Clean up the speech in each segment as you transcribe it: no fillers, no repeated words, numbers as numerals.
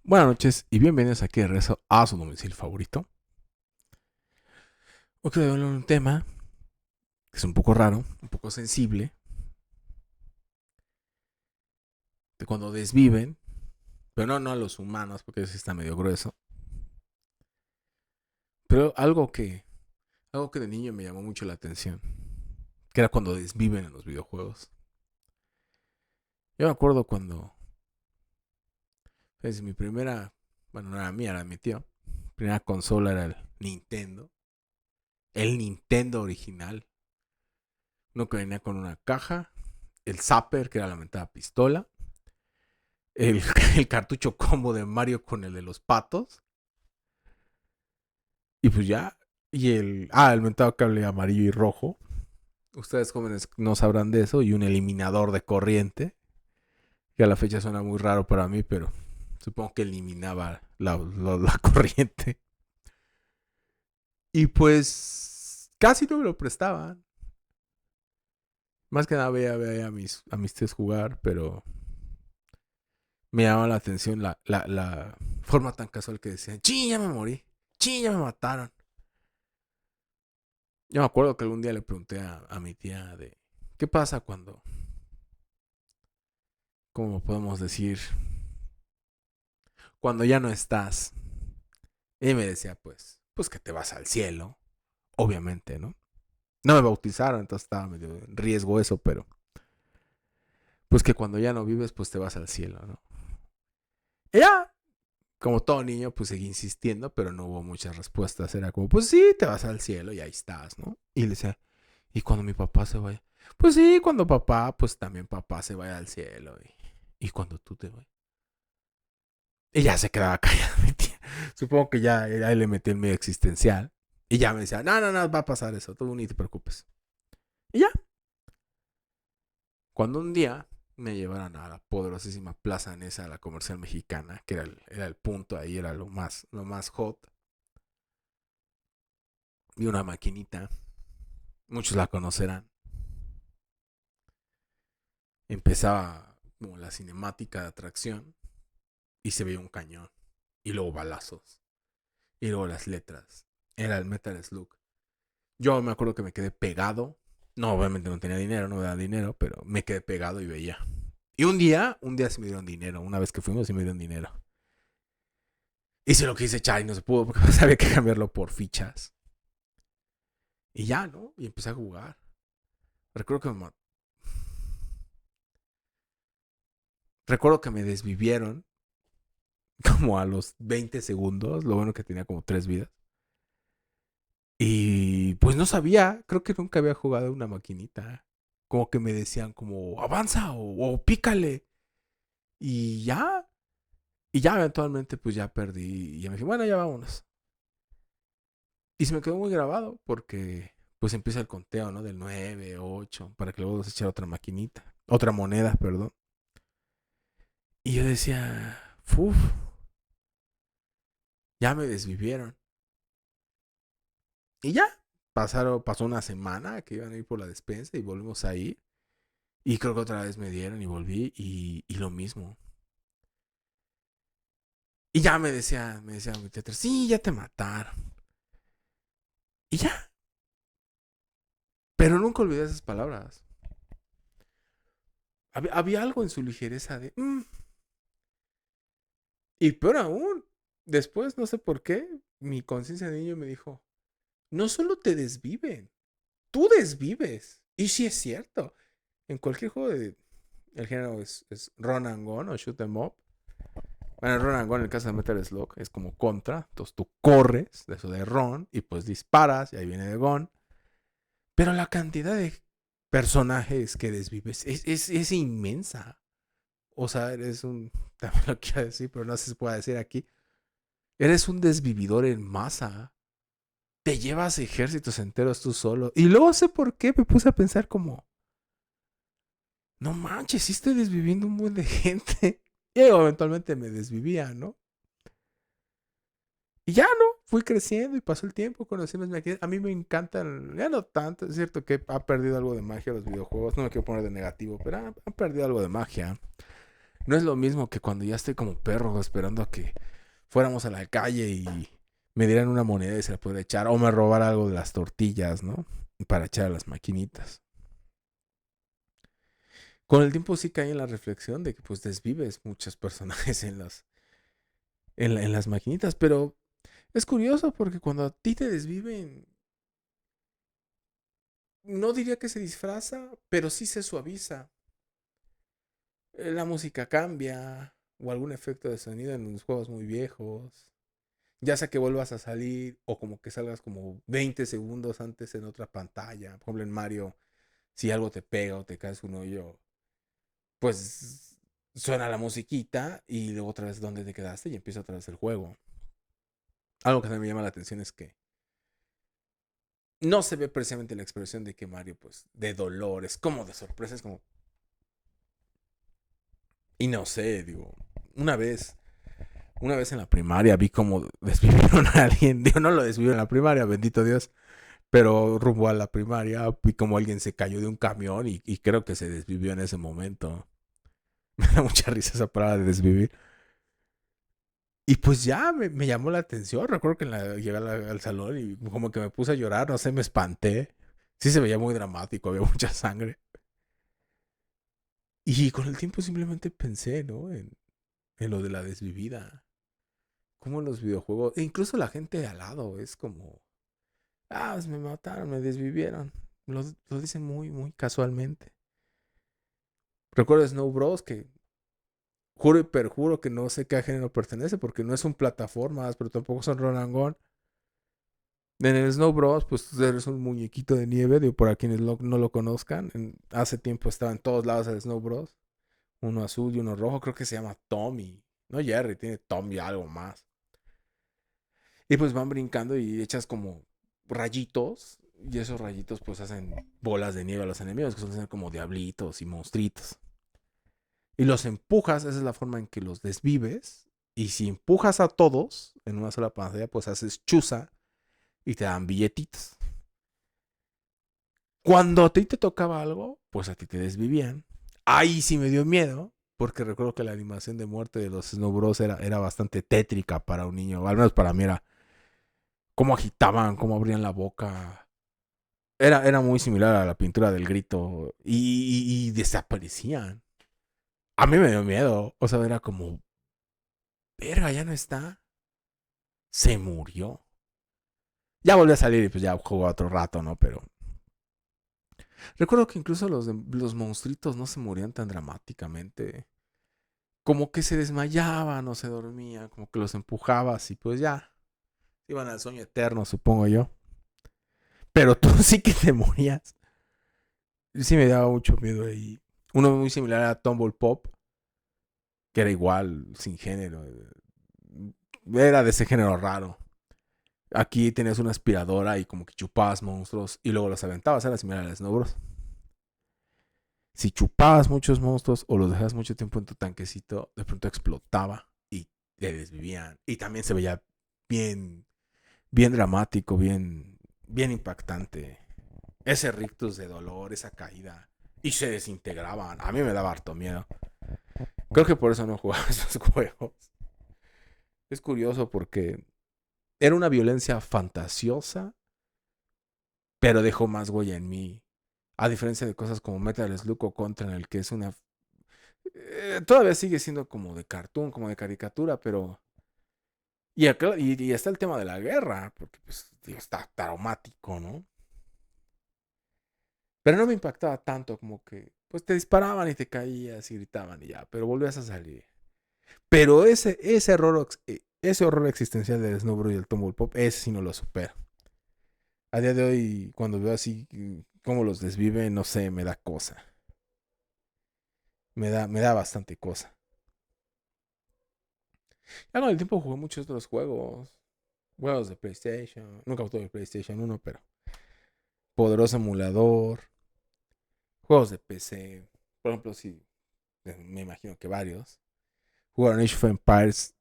Buenas noches y bienvenidos aquí de regreso a su domicilio favorito. Hoy quiero hablar de un tema que es un poco raro, un poco sensible, de cuando desviven, pero no a los humanos porque eso sí está medio grueso, pero algo que de niño me llamó mucho la atención, que era cuando desviven en los videojuegos. Yo me acuerdo cuando, mi primera, bueno, no era mía, era de mi tío, primera consola era el Nintendo original, uno que venía con una caja, el Zapper, que era la mentada pistola, el, el cartucho combo de Mario con el de los patos. Y pues ya. El mentado cable amarillo y rojo. Ustedes jóvenes no sabrán de eso. Y un eliminador de corriente. Que a la fecha suena muy raro para mí, pero supongo que eliminaba la corriente. Y pues casi no me lo prestaban. Más que nada veía a mis tíos jugar, pero me llamaba la atención la forma tan casual que decían, ¡Chin, ya me morí! ¡Chin, ya me mataron! Yo me acuerdo que algún día le pregunté a mi tía de qué pasa cuando, ¿cómo podemos decir? Cuando ya no estás. Y me decía, pues que te vas al cielo, obviamente, ¿no? No me bautizaron, entonces estaba medio en riesgo eso, pero pues que cuando ya no vives, pues te vas al cielo, ¿no? Y ya, como todo niño, pues seguí insistiendo, pero no hubo muchas respuestas. Era como, pues sí, te vas al cielo y ahí estás, ¿no? Y le decía, ¿y cuando mi papá se vaya? Pues sí, cuando papá, pues también papá se vaya al cielo. Y cuando tú te vayas. Y ya se quedaba callada mi tía. Supongo que ya ahí le metí el medio existencial. Y ya me decía, no, va a pasar eso, tú ni te preocupes. Y ya, cuando un día me llevaron a la poderosísima Plaza Nesa, a la comercial mexicana, que era el punto ahí, era lo más hot. Vi una maquinita, muchos la conocerán. Empezaba como la cinemática de atracción y se veía un cañón. Y luego balazos. Y luego las letras. Era el Metal Slug. Yo me acuerdo que me quedé pegado. No, obviamente no tenía dinero, no me daba dinero, pero me quedé pegado y veía. Y un día sí me dieron dinero. Una vez que fuimos sí me dieron dinero. Hice lo que hice echar y no se pudo porque sabía que cambiarlo por fichas. Y ya, ¿no? Y empecé a jugar. Recuerdo que me, recuerdo que me desvivieron como a los 20 segundos. Lo bueno que tenía como 3 vidas. Y pues no sabía, creo que nunca había jugado una maquinita. Como que me decían como avanza o pícale. Y ya, y ya eventualmente pues ya perdí. Y ya me dije, bueno, ya vámonos. Y se me quedó muy grabado porque pues empieza el conteo, ¿no? Del 9 8 para que luego se echara otra maquinita. Otra moneda, perdón. Y yo decía, uff, ya me desvivieron. Y ya, pasó una semana que iban a ir por la despensa y volvimos a ir. Y creo que otra vez me dieron y volví y lo mismo. Y ya me decía mi tetra, sí, ya te mataron. Y ya, pero nunca olvidé esas palabras. Había algo en su ligereza de... Y peor aún, después, no sé por qué, mi conciencia de niño me dijo, no solo te desviven, tú desvives. Y sí es cierto. En cualquier juego el género es run and gun o shoot them up. Bueno, run and gun en el caso de Metal Slug es como contra. Entonces tú corres de eso de run y pues disparas y ahí viene de gun. Pero la cantidad de personajes que desvives es inmensa. O sea, eres un... También lo quiero decir, pero no sé si se puede decir aquí. Eres un desvividor en masa. Te llevas ejércitos enteros tú solo. Y luego sé por qué me puse a pensar como... No manches, sí estoy desviviendo un buen de gente. Y eventualmente me desvivía, ¿no? Y ya no, fui creciendo y pasó el tiempo, conocí más máquinas. A mí me encantan, ya no tanto, es cierto que ha perdido algo de magia los videojuegos, no me quiero poner de negativo, pero ha perdido algo de magia. No es lo mismo que cuando ya estoy como perro esperando a que fuéramos a la calle y me dieran una moneda y se la pudiera echar. O me robara algo de las tortillas, ¿no? Para echar a las maquinitas. Con el tiempo sí caí en la reflexión de que pues desvives muchos personajes en las maquinitas. Pero es curioso porque cuando a ti te desviven, no diría que se disfraza, pero sí se suaviza. La música cambia o algún efecto de sonido en los juegos muy viejos. Ya sea que vuelvas a salir o como que salgas como 20 segundos antes en otra pantalla. Por ejemplo, en Mario, si algo te pega o te caes un hoyo, pues suena la musiquita y luego otra vez dónde te quedaste y empieza otra vez el juego. Algo que también me llama la atención es que no se ve precisamente la expresión de que Mario, pues, de dolor, es como de sorpresa, es como... Y no sé, digo, una vez Una vez en la primaria vi cómo desvivieron a alguien. Digo, no lo desvivieron en la primaria, bendito Dios. Pero rumbo a la primaria vi como alguien se cayó de un camión y creo que se desvivió en ese momento. Me da mucha risa esa palabra de desvivir. Y pues ya me llamó la atención. Recuerdo que llegué al salón y como que me puse a llorar, no sé, me espanté. Sí se veía muy dramático, había mucha sangre. Y con el tiempo simplemente pensé, ¿no? En lo de la desvivida. Como en los videojuegos, e incluso la gente de al lado es como, pues me mataron, me desvivieron. Lo dicen muy, muy casualmente. Recuerdo Snow Bros. Que juro y perjuro que no sé qué género pertenece porque no es un plataformas, pero tampoco son run and gun. En el Snow Bros. Pues eres un muñequito de nieve, digo, para quienes no lo conozcan. Hace tiempo estaba en todos lados el Snow Bros. Uno azul y uno rojo, creo que se llama Tommy. No Jerry, tiene Tommy algo más. Y pues van brincando y echas como rayitos. Y esos rayitos pues hacen bolas de nieve a los enemigos, que suelen ser como diablitos y monstruitos. Y los empujas, esa es la forma en que los desvives. Y si empujas a todos en una sola pantalla, pues haces chuza y te dan billetitos. Cuando a ti te tocaba algo, pues a ti te desvivían. Ahí sí me dio miedo, porque recuerdo que la animación de muerte de los Snow Bros. Era bastante tétrica para un niño. Al menos para mí era cómo agitaban, cómo abrían la boca. Era muy similar a la pintura del grito y desaparecían. A mí me dio miedo. O sea, era como, verga, ya no está. Se murió. Ya volvió a salir y pues ya jugó otro rato, ¿no? Pero recuerdo que incluso los monstruitos no se morían tan dramáticamente. Como que se desmayaban o se dormían, como que los empujabas y pues ya. Iban al sueño eterno, supongo yo. Pero tú sí que te morías. Sí me daba mucho miedo ahí. Uno muy similar a Tumble Pop, que era igual, sin género. Era de ese género raro. Aquí tenías una aspiradora y como que chupabas monstruos y luego los aventabas. Era similar a Snow Bros. Si chupabas muchos monstruos o los dejabas mucho tiempo en tu tanquecito, de pronto explotaba y te desvivían. Y también se veía bien, bien dramático, bien impactante. Ese rictus de dolor, esa caída. Y se desintegraban. A mí me daba harto miedo. Creo que por eso no jugaba esos juegos. Es curioso porque era una violencia fantasiosa, pero dejó más huella en mí. A diferencia de cosas como Metal Slug o Contra, en el que es una... todavía sigue siendo como de cartoon, como de caricatura, pero... Y está el tema de la guerra, porque pues, digo, está traumático, ¿no? Pero no me impactaba tanto como que... Pues te disparaban y te caías y gritaban y ya, pero volvías a salir. Pero ese horror existencial del Snowbro y el Tumble Pop, ese sí no lo supero. A día de hoy, cuando veo así cómo los desvive, no sé, me da cosa. Me da bastante cosa. Ya con el tiempo jugué muchos otros juegos. Juegos de PlayStation. Nunca tuve PlayStation 1, pero poderoso emulador. Juegos de PC. Por ejemplo, sí, me imagino que varios. Jugaron Age of Empires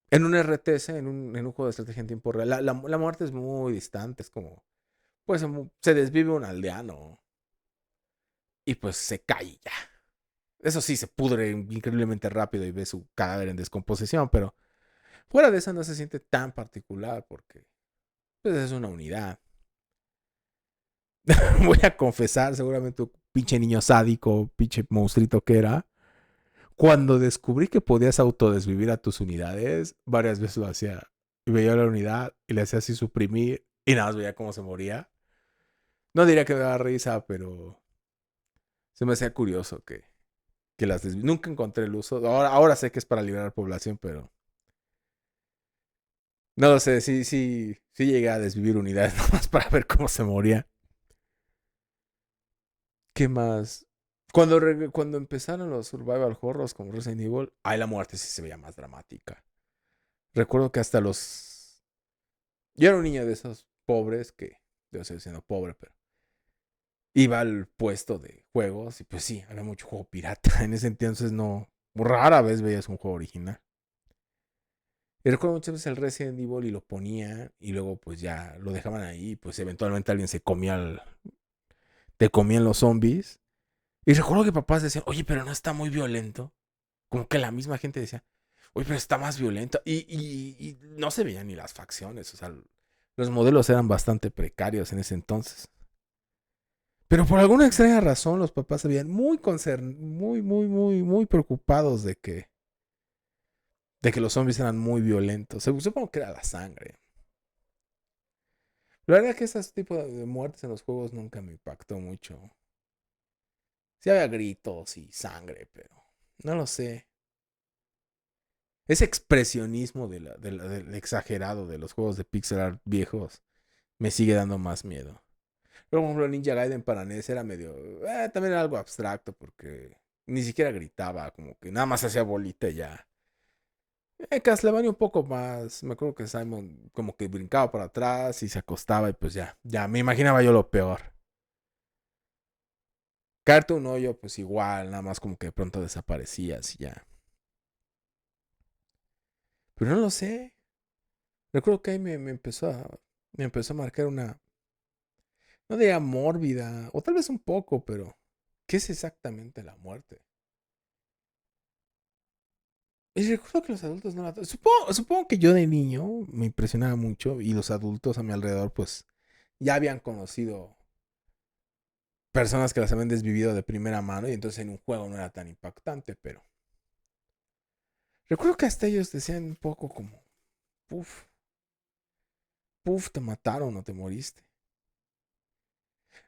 en un RTS, en un juego de estrategia en tiempo real. La muerte es muy distante, es como, pues se desvive un aldeano y pues se cae ya. Eso sí, se pudre increíblemente rápido y ves su cadáver en descomposición, pero fuera de eso no se siente tan particular porque pues, es una unidad. Voy a confesar, seguramente un pinche niño sádico, pinche monstruito que era. Cuando descubrí que podías autodesvivir a tus unidades, varias veces lo hacía. Y veía la unidad y le hacía así suprimir y nada más veía cómo se moría. No diría que me daba risa, pero se me hacía curioso que las desviví. Nunca encontré el uso. Ahora sé que es para liberar población, pero no lo sé. Sí llegué a desvivir unidades nomás para ver cómo se moría. ¿Qué más? Cuando empezaron los survival horrors como Resident Evil, ahí la muerte sí se veía más dramática. Recuerdo que hasta los... Yo era un niño de esos pobres que... Yo estoy siendo pobre, pero... Iba al puesto de juegos y pues sí, había mucho juego pirata. En ese entonces no... Rara vez veías un juego original. Y recuerdo muchas veces el Resident Evil y lo ponían y luego pues ya lo dejaban ahí y pues eventualmente alguien se comía te comían los zombies. Y recuerdo que papás decían, oye, pero no está muy violento. Como que la misma gente decía, oye, pero está más violento. Y no se veían ni las facciones. O sea, los modelos eran bastante precarios en ese entonces. Pero por alguna extraña razón los papás se veían muy preocupados de que los zombies eran muy violentos. Supongo que era la sangre. La verdad es que ese tipo de muertes en los juegos nunca me impactó mucho. Sí había gritos y sangre, pero no lo sé. Ese expresionismo del exagerado de los juegos de pixel art viejos me sigue dando más miedo. Pero, por ejemplo, Ninja Gaiden para NES era medio... también era algo abstracto porque ni siquiera gritaba, como que nada más hacía bolita y ya. Castlevania un poco más. Me acuerdo que Simon como que brincaba para atrás y se acostaba y pues ya, me imaginaba yo lo peor. Cartoon Hoyo pues igual, nada más como que de pronto desaparecías y ya. Pero no lo sé. Recuerdo que ahí me empezó a marcar una, no diría mórbida, o tal vez un poco, pero ¿qué es exactamente la muerte? Y recuerdo que los adultos no la... Supongo que yo de niño me impresionaba mucho y los adultos a mi alrededor pues ya habían conocido personas que las habían desvivido de primera mano y entonces en un juego no era tan impactante, pero recuerdo que hasta ellos decían un poco como, puf, puf, te mataron o te moriste.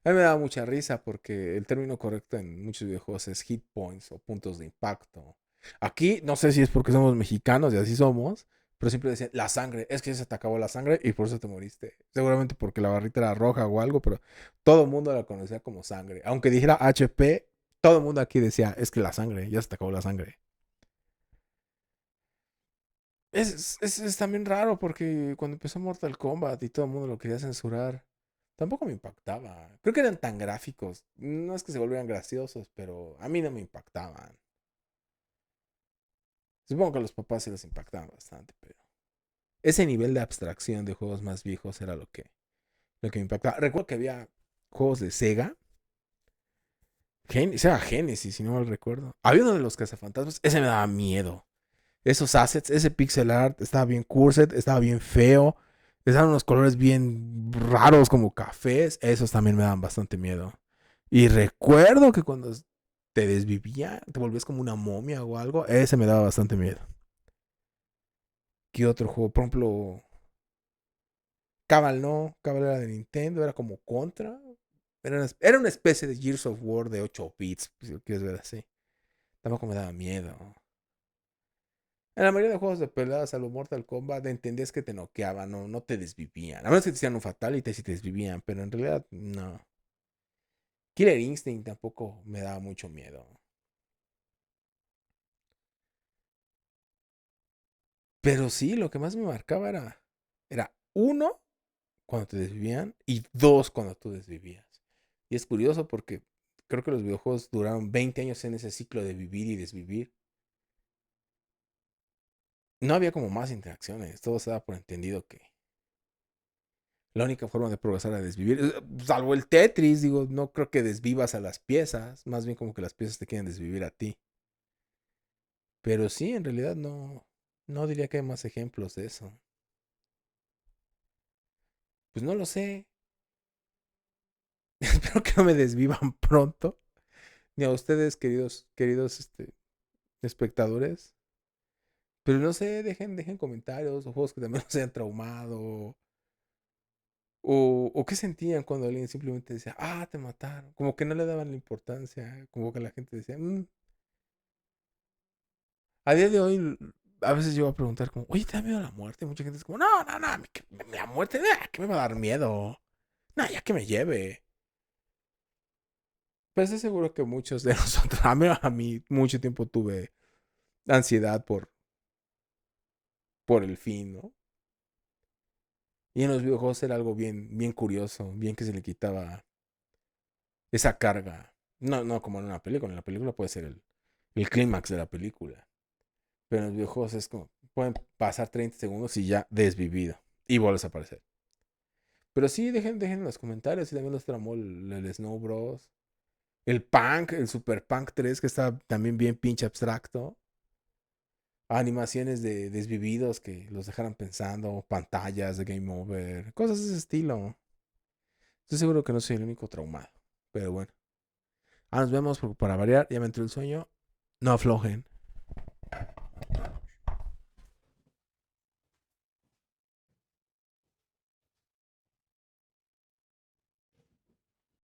A mí me daba mucha risa porque el término correcto en muchos videojuegos es hit points o puntos de impacto. Aquí no sé si es porque somos mexicanos y así somos, pero siempre decían la sangre, es que ya se te acabó la sangre y por eso te moriste. Seguramente porque la barrita era roja o algo, pero todo el mundo la conocía como sangre. Aunque dijera HP, todo el mundo aquí decía, es que la sangre, ya se te acabó la sangre. Es también raro porque cuando empezó Mortal Kombat y todo el mundo lo quería censurar, tampoco me impactaba. Creo que eran tan gráficos. No es que se volvieran graciosos, pero a mí no me impactaban. Supongo que a los papás sí les impactaban bastante, pero ese nivel de abstracción de juegos más viejos era lo que me impactaba. Recuerdo que había juegos de Sega. Era Genesis, si no mal recuerdo. Había uno de los cazafantasmas. Ese me daba miedo. Esos assets, ese pixel art estaba bien cursed, estaba bien feo. Estaban unos colores bien raros como cafés. Esos también me daban bastante miedo. Y recuerdo que cuando te desvivía, te volvías como una momia o algo, ese me daba bastante miedo. ¿Qué otro juego? Por ejemplo, Cabal no, Cabal era de Nintendo, era como Contra. Era una especie de Gears of War de 8 bits, si lo quieres ver así. Tampoco me daba miedo. En la mayoría de juegos de peleas, salvo Mortal Kombat, entendías que te noqueaban, no te desvivían. A menos que te hicieran un fatality si te desvivían, pero en realidad no. Killer Instinct tampoco me daba mucho miedo. Pero sí, lo que más me marcaba era uno, cuando te desvivían, y dos, cuando tú desvivías. Y es curioso porque creo que los videojuegos duraron 20 años en ese ciclo de vivir y desvivir. No había como más interacciones, todo se daba por entendido que la única forma de progresar era desvivir, salvo el Tetris, digo, no creo que desvivas a las piezas, más bien como que las piezas te quieren desvivir a ti. Pero sí, en realidad no diría que hay más ejemplos de eso. Pues no lo sé. Espero que no me desvivan pronto. Ni a ustedes, queridos espectadores. Pero no sé, dejen comentarios o juegos que también los hayan traumado. O qué sentían cuando alguien simplemente decía, ah, te mataron. Como que no le daban la importancia. Como que la gente decía, "Mm". A día de hoy, a veces yo voy a preguntar como, oye, ¿te da miedo la muerte? Mucha gente es como, no, la muerte, ¿qué me va a dar miedo? No, ya que me lleve. Pero estoy seguro que muchos de nosotros, a mí mucho tiempo tuve ansiedad por el fin, ¿no? Y en los videojuegos era algo bien curioso, bien que se le quitaba esa carga. No como en una película. En la película puede ser el clímax de la película. Pero en los videojuegos es como, pueden pasar 30 segundos y ya desvivido. Y vuelves a aparecer. Pero sí, dejen en los comentarios si también los tramó el Snow Bros. El Punk, el Super Punk 3 que está también bien pinche abstracto. Animaciones de desvividos que los dejaran pensando. Pantallas de Game Over. Cosas de ese estilo. Estoy seguro que no soy el único traumado. Pero bueno. Nos vemos para variar. Ya me entró el sueño. No aflojen.